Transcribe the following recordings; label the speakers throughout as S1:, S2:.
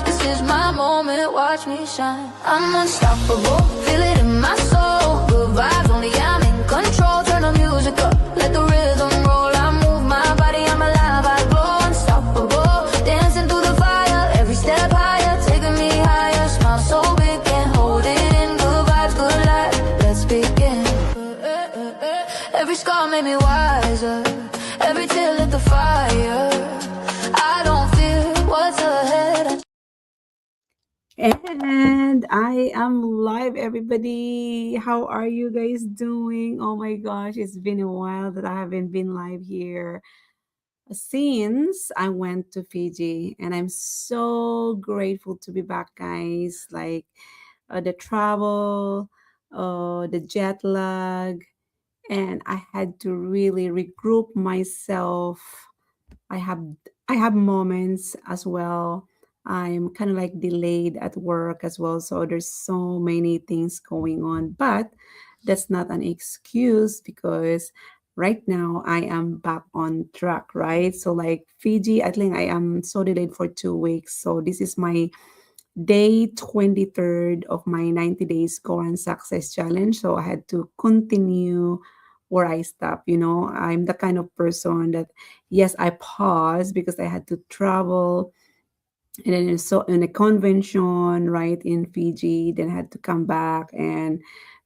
S1: This is my moment, watch me shine. I'm unstoppable, feel it in my soul. Good vibes only, I'm in control. Turn the music up, let the rhythm roll. I move my body, I'm alive, I glow. Unstoppable, dancing through the fire. Every step higher, taking me higher. Smile so big, can't hold it in. Good vibes, good life, let's begin. Every scar made me wiser. Every tear lit the fire. I don't fear what's ahead. And I am live, everybody. How are you guys doing? Oh my gosh, it's been a while that I haven't been live here since I went to Fiji, and I'm so grateful to be back, guys. Like the travel, the jet lag, and I had to really regroup myself. I have I have moments as well. I'm kind of like delayed at work as well, so there's so many things going on, but that's not an excuse because right now I am back on track, right? So like Fiji, I think I am so delayed for 2 weeks. So this is my day 23rd of my 90 days Koran success challenge. So I had to continue where I stopped. I'm the kind of person that, yes, I paused because I had to travel and then so in a convention, right, in Fiji, then I had to come back and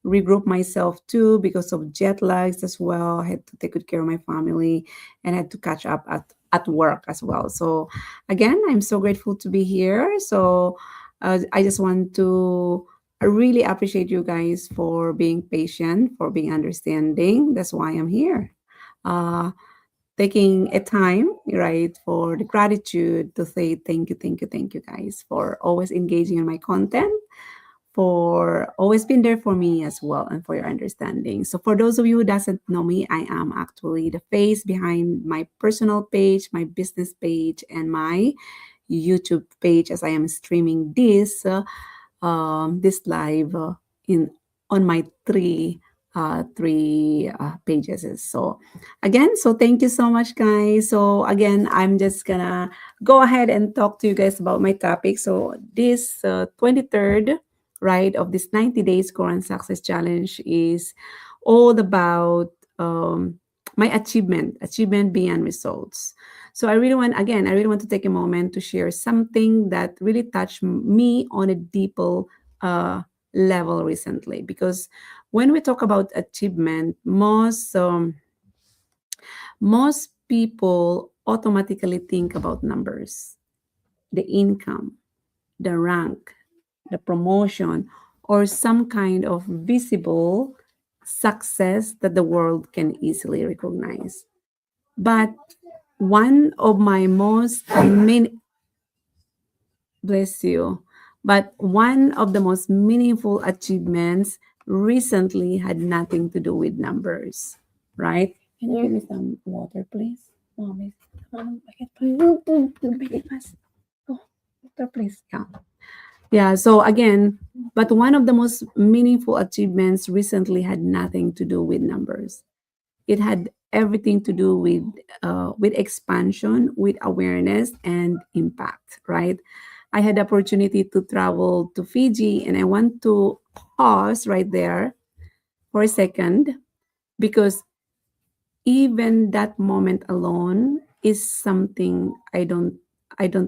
S1: regroup myself too because of jet lags as well. I had to take good care of my family and had to catch up at work as well. So again, I'm so grateful to be here. So I just want to really appreciate you guys for being patient, for being understanding. That's why I'm here. Uh, Taking a time, right, for the gratitude to say thank you, guys, for always engaging in my content, for always being there for me as well, and for your understanding. So for those of you who doesn't know me, I am actually the face behind my personal page, my business page, and my YouTube page as I am streaming this live in on my three pages. So again, so thank you so much, guys. So again, I'm just gonna go ahead and talk to you guys about my topic. So this 23rd, right, of this 90 days Quran success challenge is all about my achievement beyond results. So I really want to take a moment to share something that really touched me on a deeper uh, level recently. Because when we talk about achievement, most people automatically think about numbers, the income, the rank, the promotion, or some kind of visible success that the world can easily recognize. But one of my most main bless you. But one of the most meaningful achievements recently had nothing to do with numbers, right? Can you give me some water, please? Mommy, come on, make it fast. Go, water, please. Yeah. Yeah. So again, but one of the most meaningful achievements recently had nothing to do with numbers. It had everything to do with expansion, with awareness and impact, right? I had the opportunity to travel to Fiji, and I want to pause right there for a second because even that moment alone is something I don't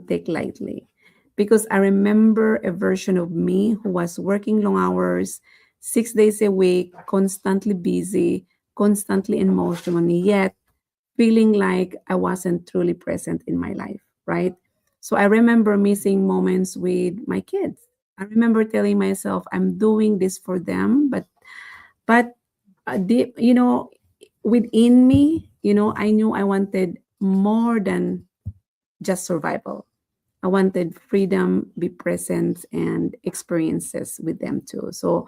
S1: take lightly, because I remember a version of me who was working long hours, 6 days a week, constantly busy, constantly in motion, yet feeling like I wasn't truly present in my life, right? So I remember missing moments with my kids. I remember telling myself I'm doing this for them, but within me, I knew I wanted more than just survival. I wanted freedom, be present, and experiences with them too. So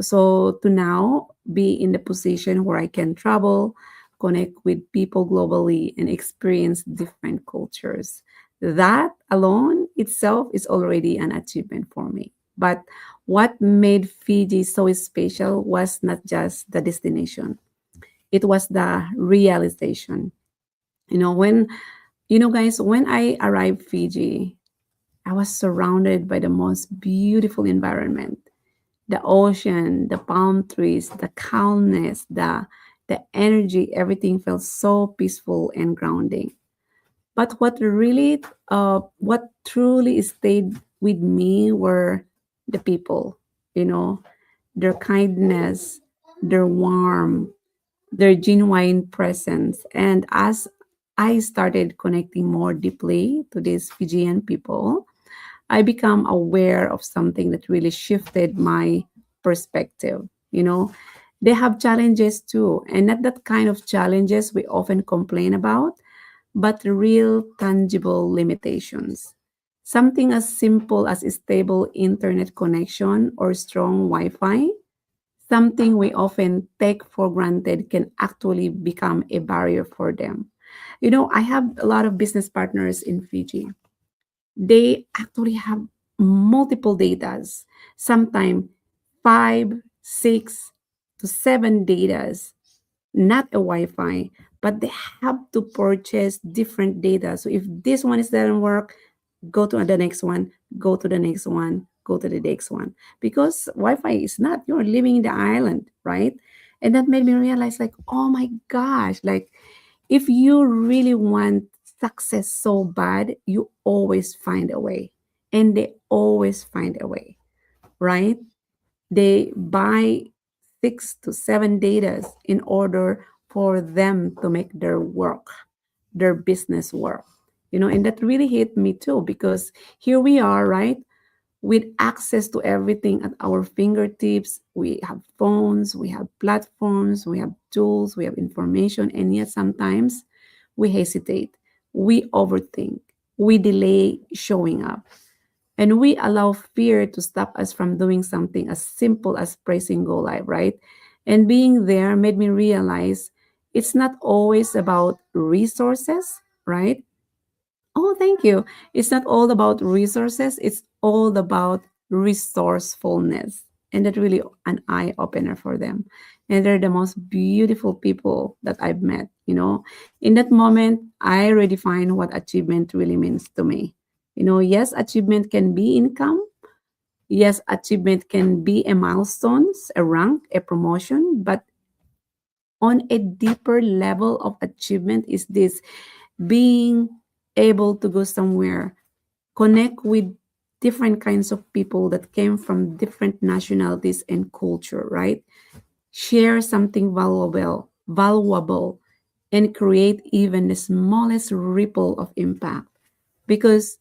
S1: to now be in the position where I can travel, connect with people globally, and experience different cultures. That alone itself is already an achievement for me. But what made Fiji so special was not just the destination, it was the realization. When guys, when I arrived Fiji, I was surrounded by the most beautiful environment, the ocean, the palm trees, the calmness, the energy, everything felt so peaceful and grounding. But what truly stayed with me were the people, you know, their kindness, their warmth, their genuine presence. And as I started connecting more deeply to these Fijian people, I become aware of something that really shifted my perspective. They have challenges too, and not that kind of challenges we often complain about, but real tangible limitations. Something as simple as a stable internet connection or strong Wi Fi, something we often take for granted, can actually become a barrier for them. I have a lot of business partners in Fiji. They actually have multiple datas, sometimes 5, 6 to 7 datas, not a Wi-Fi, but they have to purchase different data. So if this one is doesn't work, go to the next one, go to the next one, go to the next one. Because Wi-Fi is not, you're living in the island, right? And that made me realize, like, oh my gosh, like if you really want success so bad, you always find a way. And they always find a way, right? They buy 6 to 7 datas in order for them to make their business work. And that really hit me too, because here we are, right? With access to everything at our fingertips. We have phones, we have platforms, we have tools, we have information, and yet sometimes we hesitate, we overthink, we delay showing up, and we allow fear to stop us from doing something as simple as praising Go Live, right? And being there made me realize it's not always about resources, right? Oh, thank you. It's not all about resources, it's all about resourcefulness. And that really an eye opener for them. And they're the most beautiful people that I've met. In that moment, I redefined what achievement really means to me. Yes, achievement can be income. Yes, achievement can be a milestones, a rank, a promotion, but on a deeper level of achievement is this: being able to go somewhere, connect with different kinds of people that came from different nationalities and culture, right? Share something valuable, and create even the smallest ripple of impact. Because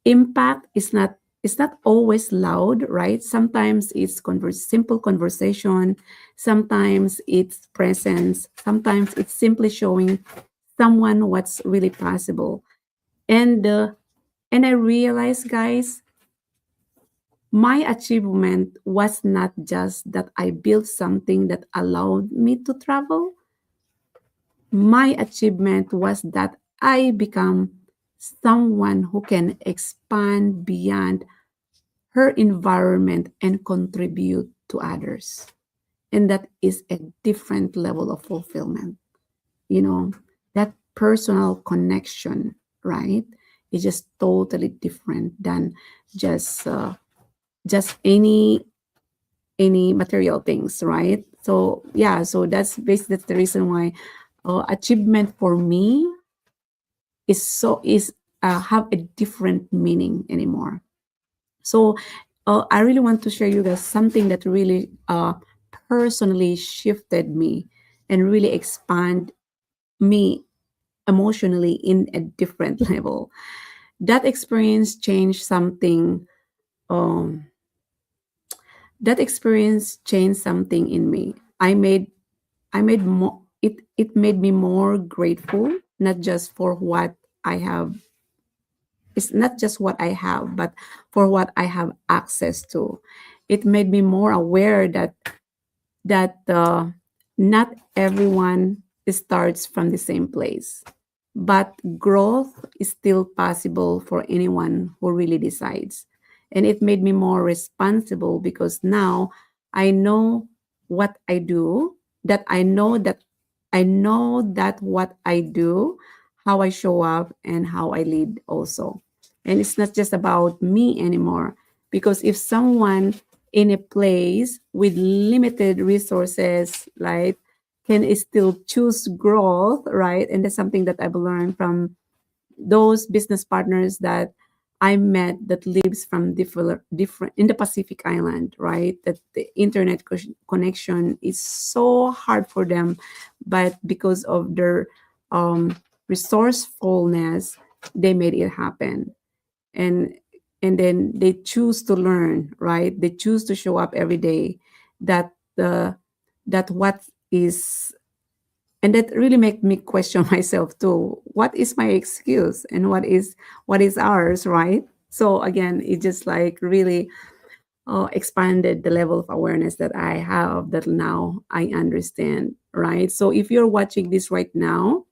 S1: impact is not, it's not always loud, right? Sometimes it's simple conversation, sometimes it's presence, sometimes it's simply showing someone what's really possible. And uh, and I realized, guys, my achievement was not just that I built something that allowed me to travel. My achievement was that I become someone who can expand beyond her environment and contribute to others. And that is a different level of fulfillment. You know, that personal connection, right? Is just totally different than just uh, just any material things, right? So yeah, so that's the reason why achievement for me is have a different meaning anymore. So I really want to share you guys something that really personally shifted me and really expand me emotionally in a different level. That experience changed something. Um, that experience changed something in me. I made more. It made me more grateful, not just for what I have. It's not just what I have, but for what I have access to. It made me more aware that not everyone starts from the same place, but growth is still possible for anyone who really decides. And it made me more responsible because now I know what I do, that I know that what I do, how I show up, and how I lead also. And it's not just about me anymore. Because if someone in a place with limited resources, right, can still choose growth, right? And that's something that I've learned from those business partners that I met that lives from different in the Pacific Island, right? That the internet connection is so hard for them, but because of their um, resourcefulness, they made it happen. And then they choose to learn, right? They choose to show up every day. That the that what is and that really make me question myself too. What is my excuse and what is ours, right? So again, it just like really expanded the level of awareness that I have, that now I understand, right? So if you're watching this right now,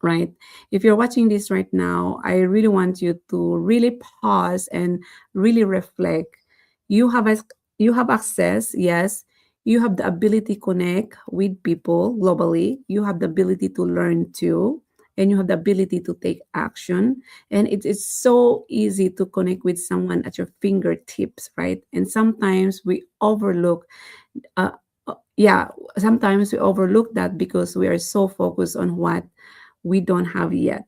S1: right, if you're watching this right now, I really want you to really pause and really reflect. you have ac- you have access, yes. You have the ability to connect with people globally. You have the ability to learn too, and you have the ability to take action. And it's so easy to connect with someone at your fingertips, right? And sometimes we overlook uh, yeah, sometimes we overlook that because we are so focused on what we don't have yet.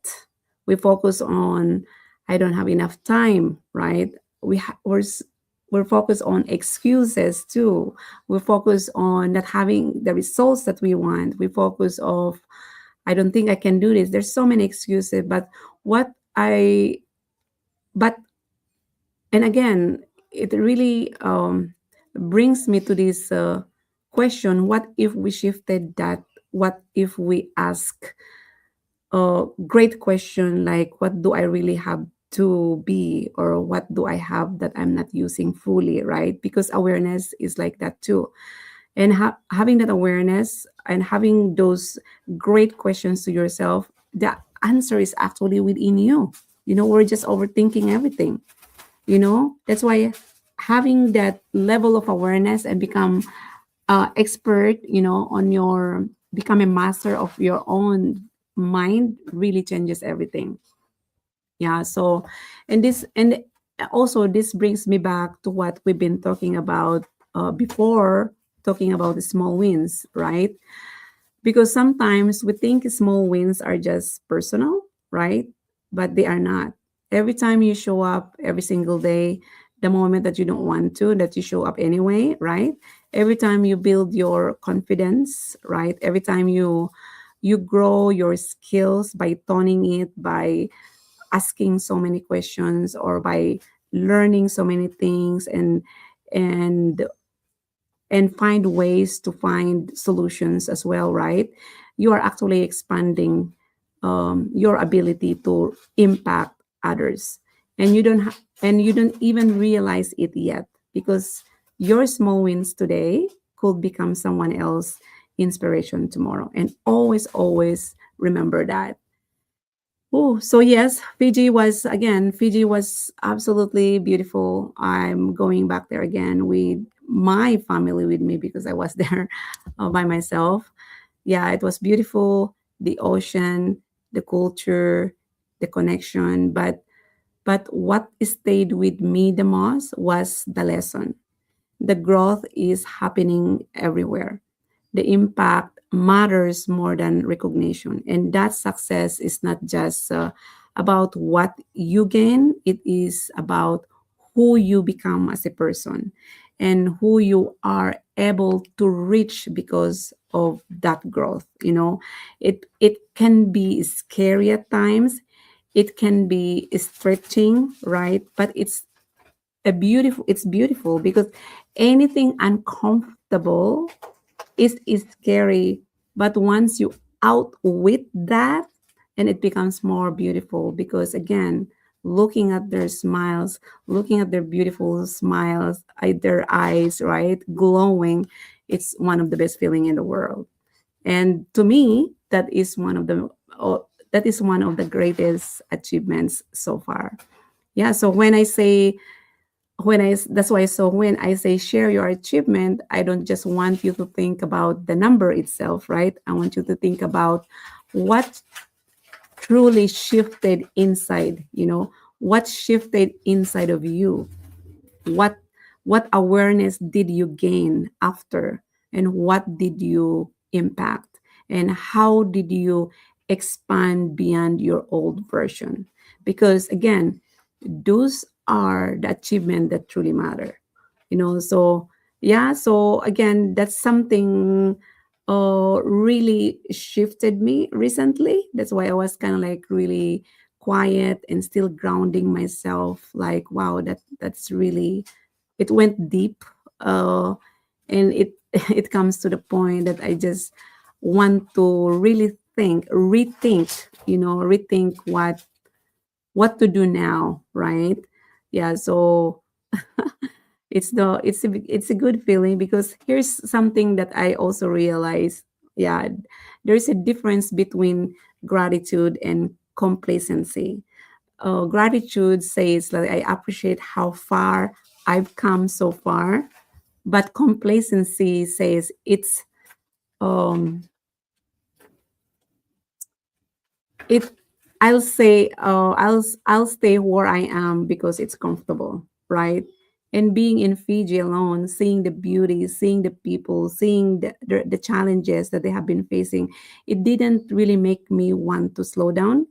S1: We focus on, I don't have enough time, right? We're focused on excuses too. We focus on not having the results that we want. We focus of, I don't think I can do this. There's so many excuses, but what I but and again, it really brings me to this question: what if we shifted that? What if we ask a great question like, what do I really have to be, or what do I have that I'm not using fully, right? Because awareness is like that too. And having that awareness and having those great questions to yourself, the answer is actually within you. We're just overthinking everything. That's why having that level of awareness and become expert, on your become a master of your own mind really changes everything. Yeah. So, and also this brings me back to what we've been talking about before, talking about the small wins, right? Because sometimes we think small wins are just personal, right? But they are not. Every time you show up every single day, the moment that you don't want to, that you show up anyway, right? Every time you build your confidence, right? Every time you grow your skills by toning it, by asking so many questions, or by learning so many things, and find ways to find solutions as well, right? You are actually expanding your ability to impact others, and you don't even realize it yet, because your small wins today could become someone else inspiration tomorrow. And always remember that. Oh, so yes, Fiji was absolutely beautiful. I'm going back there again with my family with me, because I was there by myself. Yeah, it was beautiful. The ocean, the culture, the connection. But what stayed with me the most was the lesson. The growth is happening everywhere. The impact matters more than recognition. And that success is not just about what you gain, it is about who you become as a person and who you are able to reach because of that growth. It can be scary at times, it can be stretching, right? But it's beautiful, because anything uncomfortable is scary, but once you outwit that, and it becomes more beautiful, because again, looking at their smiles, looking at their beautiful smiles, their eyes, right, glowing, it's one of the best feeling in the world. And to me, oh, that is one of the greatest achievements so far. Yeah, so that's why, so when I say share your achievement, I don't just want you to think about the number itself, right? I want you to think about what truly shifted inside, What shifted inside of you? what what awareness did you gain after, and what did you impact, and how did you expand beyond your old version? Because again, those are the achievement that truly matter, so yeah. So again, that's something really shifted me recently. That's why I was kind of like really quiet and still grounding myself, like wow, that's really, it went deep. And it it comes to the point that I just want to really rethink, rethink what to do now, right? Yeah. So it's a good feeling, because here's something that I also realized. Yeah, there's a difference between gratitude and complacency. Gratitude says that I appreciate how far I've come so far, but complacency says um it I'll say I'll stay where I am because it's comfortable, right? And being in Fiji alone, seeing the beauty, seeing the people, seeing the challenges that they have been facing, it didn't really make me want to slow down.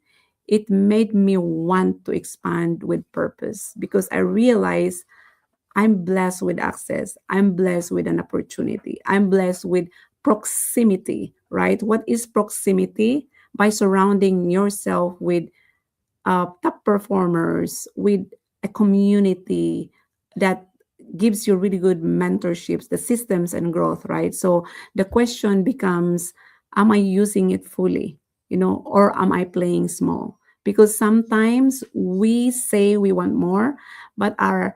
S1: It made me want to expand with purpose, because I realized I'm blessed with access. I'm blessed with an opportunity. I'm blessed with proximity, right? What is proximity? By surrounding yourself with top performers, with a community that gives you really good mentorships, the systems and growth, right? So the question becomes, am I using it fully, or am I playing small? Because sometimes we say we want more, but our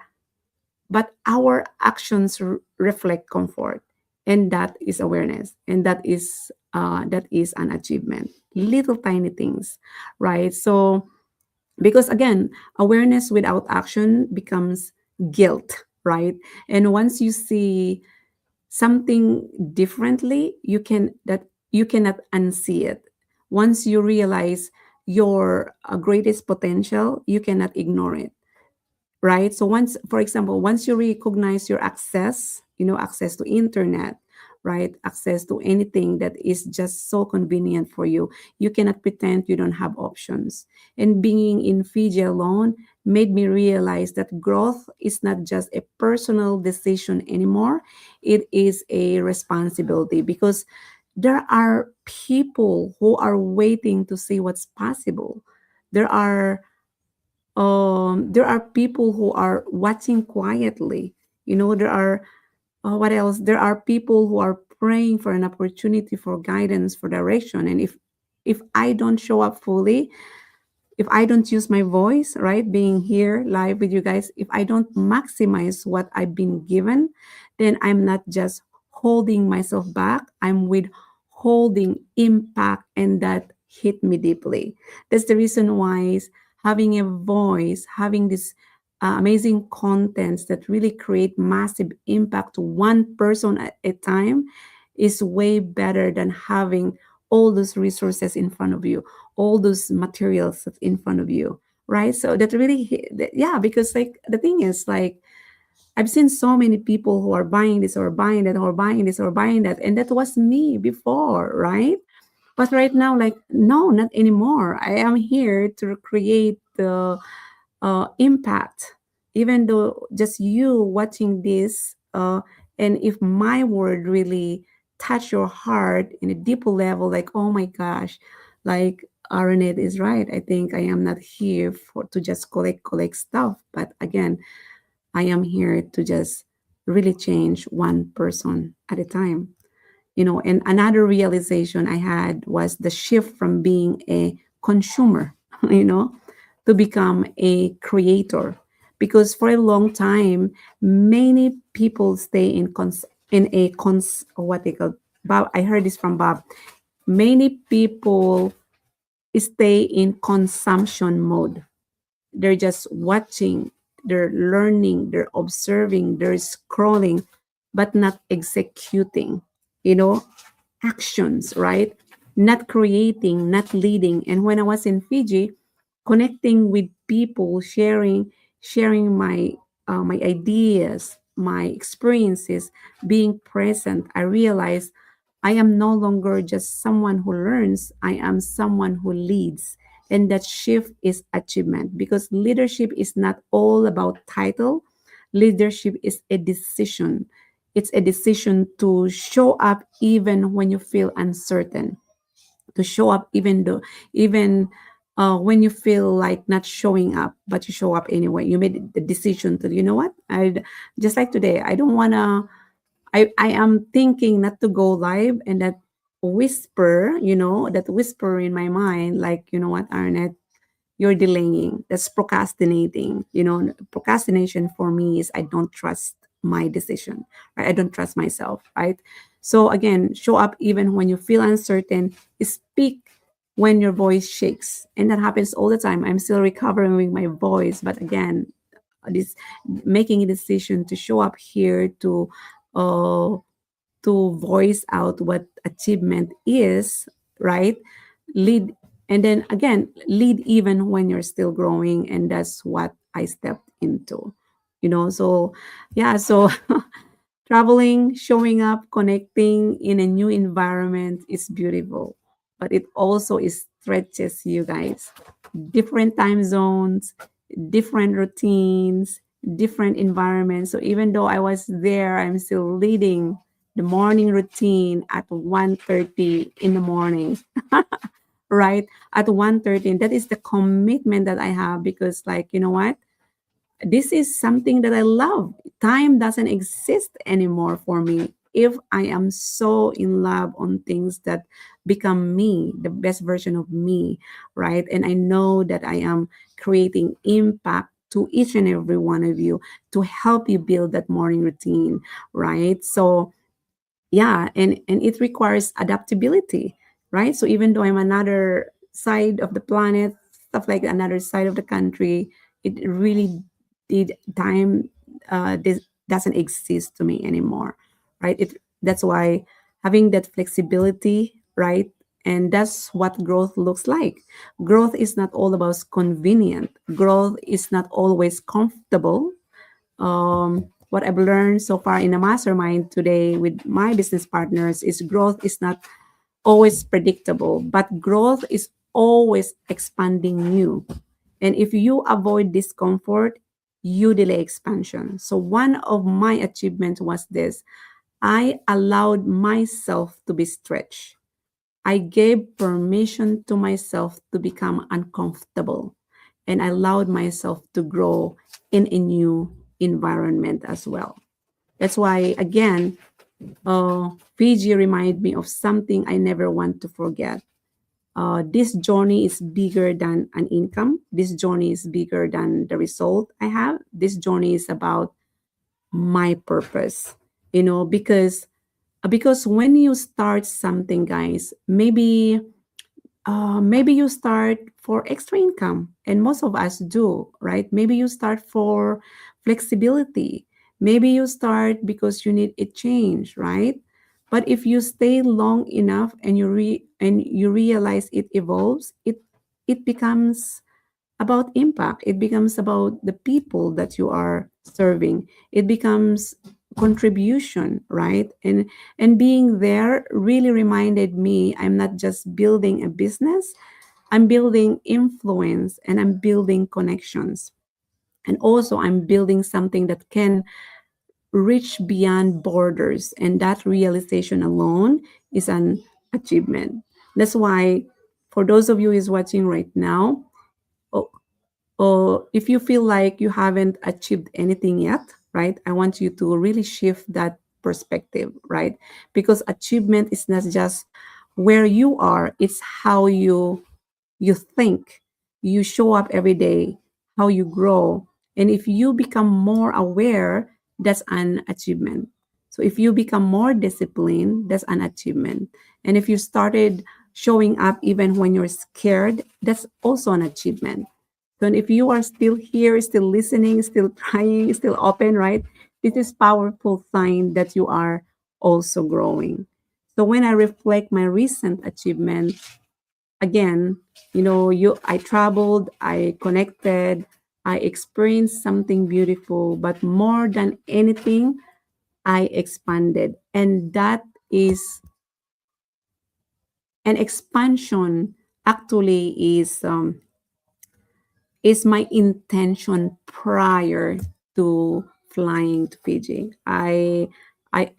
S1: actions reflect comfort, and that is awareness, and that is an achievement. Little tiny things, right? So because again, awareness without action becomes guilt, right? And once you see something differently, you cannot unsee it. Once you realize your greatest potential, you cannot ignore it, right? So once, for example, once you recognize your access, access to internet, right? Access to anything that is just so convenient for you, you cannot pretend you don't have options. And being in Fiji alone made me realize that growth is not just a personal decision anymore. It is a responsibility, because there are people who are waiting to see what's possible. There are there are people who are watching quietly. There are what else, there are people who are praying for an opportunity, for guidance, for direction. And if I don't show up fully, if I don't use my voice, right, being here live with you guys, if I don't maximize what I've been given, then I'm not just holding myself back, I'm withholding impact, and that hit me deeply. That's the reason why having a voice, having this amazing contents that really create massive impact to one person at a time is way better than having all those resources in front of you, all those materials that's in front of you, right? So that really yeah, because like the thing is, like, I've seen so many people who are buying this or buying that or buying this or buying that, and that was me before, right? But right now, like, no, not anymore. I am here to create the impact, even though just you watching this, and if my word really touch your heart in a deeper level, like, oh my gosh, like Aranette is right. I think I am not here for to just collect stuff, but again, I am here to just really change one person at a time. And another realization I had was the shift from being a consumer, you know to become a creator. Because for a long time, many people stay in a what they call, Bob, I heard this from Bob. Many people stay in consumption mode. They're just watching, they're learning, they're observing, they're scrolling, but not executing, you know, actions, right? Not creating, not leading. And when I was in Fiji, connecting with people, sharing my ideas, my experiences, being present. I realized I am no longer just someone who learns, I am someone who leads. And that shift is achievement, because leadership is not all about title. Leadership is a decision. It's a decision to show up even when you feel uncertain, to show up even when you feel like not showing up, but you show up anyway. You made the decision to, you know what, I just like today, I don't want to, I am thinking not to go live, and that whisper, that whisper in my mind, like, you know what, Arnett, you're delaying. That's procrastinating. Procrastination for me is I don't trust my decision, right? I don't trust myself, right? So again, show up even when you feel uncertain. Speak when your voice shakes, and that happens all the time. I'm still recovering with my voice, but again, this making a decision to show up here uh, to voice out what achievement is, right? Lead, and then again, lead even when you're still growing. And that's what I stepped into, so yeah, so traveling, showing up, connecting in a new environment is beautiful, but it also stretches you guys. Different time zones, different routines, different environments. So even though I was there, I'm still leading the morning routine at 1:30 in the morning, right? At 1:30. And that is the commitment that I have, because, like, you know what? This is something that I love. Time doesn't exist anymore for me if I am so in love on things that become me, the best version of me, right? And I know that I am creating impact to each and every one of you to help you build that morning routine, right? So yeah, and it requires adaptability, right? So even though I'm another side of the planet, stuff like another side of the country, it really did time this doesn't exist to me anymore, right? That's why having that flexibility, right? And that's what growth looks like. Growth is not all about convenient. Growth is not always comfortable. What I've learned so far in a mastermind today with my business partners is growth is not always predictable, but growth is always expanding you. And if you avoid discomfort, you delay expansion. So one of my achievements was this: I allowed myself to be stretched. I gave permission to myself to become uncomfortable, and I allowed myself to grow in a new environment as well. That's why, again, Fiji reminded me of something I never want to forget. This journey is bigger than an income. This journey is bigger than the result I have. This journey is about my purpose, because when you start something, guys, maybe you start for extra income, and most of us do, right? Maybe you start for flexibility. Maybe you start because you need a change, right? But if you stay long enough and you realize it evolves, it becomes about impact. It becomes about the people that you are serving. It becomes contribution, right? And being there really reminded me I'm not just building a business, I'm building influence, and I'm building connections. And also I'm building something that can reach beyond borders. And that realization alone is an achievement. That's why, for those of you who is watching right now, oh, or if you feel like you haven't achieved anything yet, right? I want you to really shift that perspective, right? Because achievement is not just where you are, it's how you think, you show up every day, how you grow. And if you become more aware, that's an achievement. So if you become more disciplined, that's an achievement. And if you started showing up even when you're scared, that's also an achievement. So if you are still here, still listening, still trying, still open, right? This is powerful sign that you are also growing. So when I reflect my recent achievement, again, I traveled, I connected, I experienced something beautiful, but more than anything, I expanded. And that is an expansion, actually, is my intention prior to flying to Fiji. I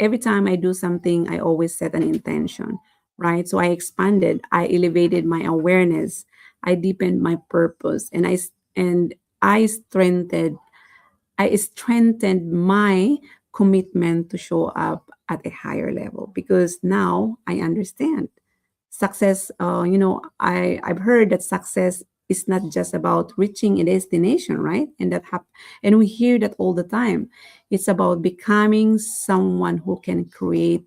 S1: every time I do something, I always set an intention, right? So I expanded, I elevated my awareness, I deepened my purpose, and I strengthened my commitment to show up at a higher level, because now I understand success. I've heard that success is not just about reaching a destination, right? And we hear that all the time. It's about becoming someone who can create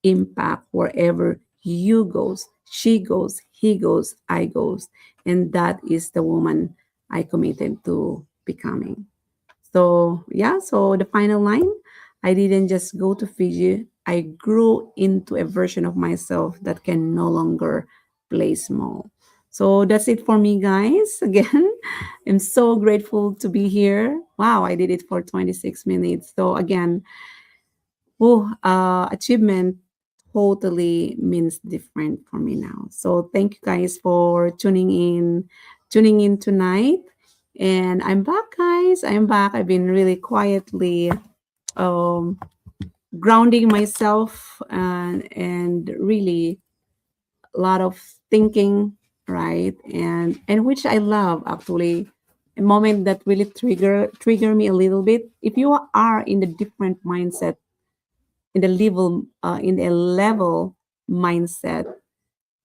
S1: impact wherever you goes, she goes, he goes, I goes. And that is the woman I committed to becoming. So, yeah, so the final line, I didn't just go to Fiji, I grew into a version of myself that can no longer play small. So that's it for me, guys. Again, I'm so grateful to be here. Wow, I did it for 26 minutes. So, again, achievement totally means different for me now. So thank you guys for tuning in tonight. And I'm back, guys. I'm back. I've been really quietly um, grounding myself, and really a lot of thinking, right? And which I love, actually. A moment that really trigger me a little bit. If you are in the different mindset, in a level mindset,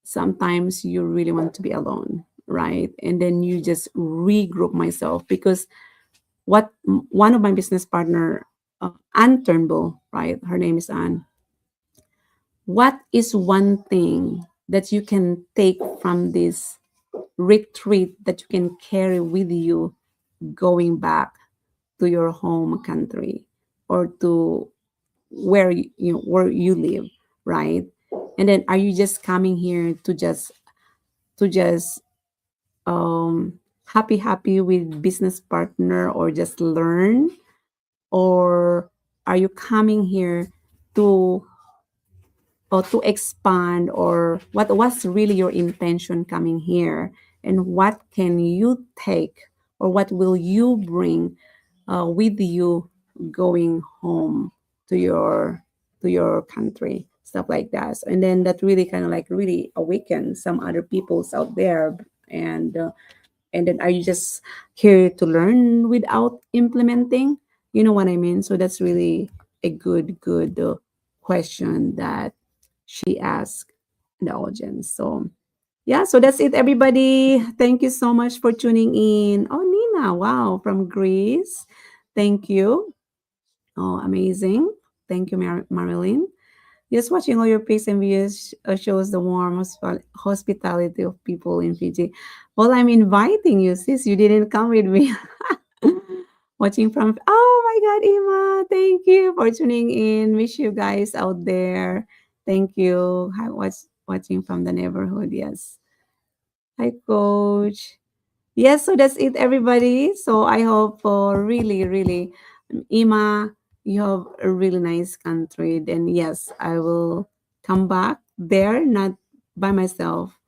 S1: sometimes you really want to be alone, right? And then you just regroup myself, because one of my business partner, Anne Turnbull, right, her name is Anne. What is one thing that you can take from this retreat that you can carry with you going back to your home country, or to where you live, right? And then, are you just coming here to just happy with business partner, or just learn, or are you coming here to to expand, or what's really your intention coming here, and what can you take, or what will you bring with you going home to your country, stuff like that. And then that really kind of like really awakens some other peoples out there. And then, are you just here to learn without implementing? You know what I mean? So that's really a good question that she asked the audience. So yeah, so that's it, everybody. Thank you so much for tuning in. Oh, Nina, wow, from Greece. Thank you. Oh, amazing. Thank you, Marilyn. Just watching all your pics and videos shows the warm hospitality of people in Fiji. Well, I'm inviting you, sis. You didn't come with me. Watching from, oh my God, Ima, thank you for tuning in. Wish you guys out there. Thank you. Hi, watching from the neighborhood. Yes. Hi, Coach. Yes, so that's it, everybody. So I hope for really, Ima, you have a really nice country. Then yes, I will come back there, not by myself,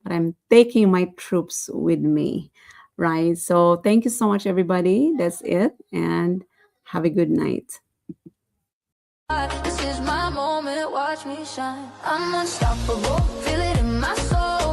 S1: but I'm taking my troops with me. Right. So thank you so much, everybody. That's it. And have a good night.
S2: This is my moment, watch me shine. I'm unstoppable, feel it in my soul.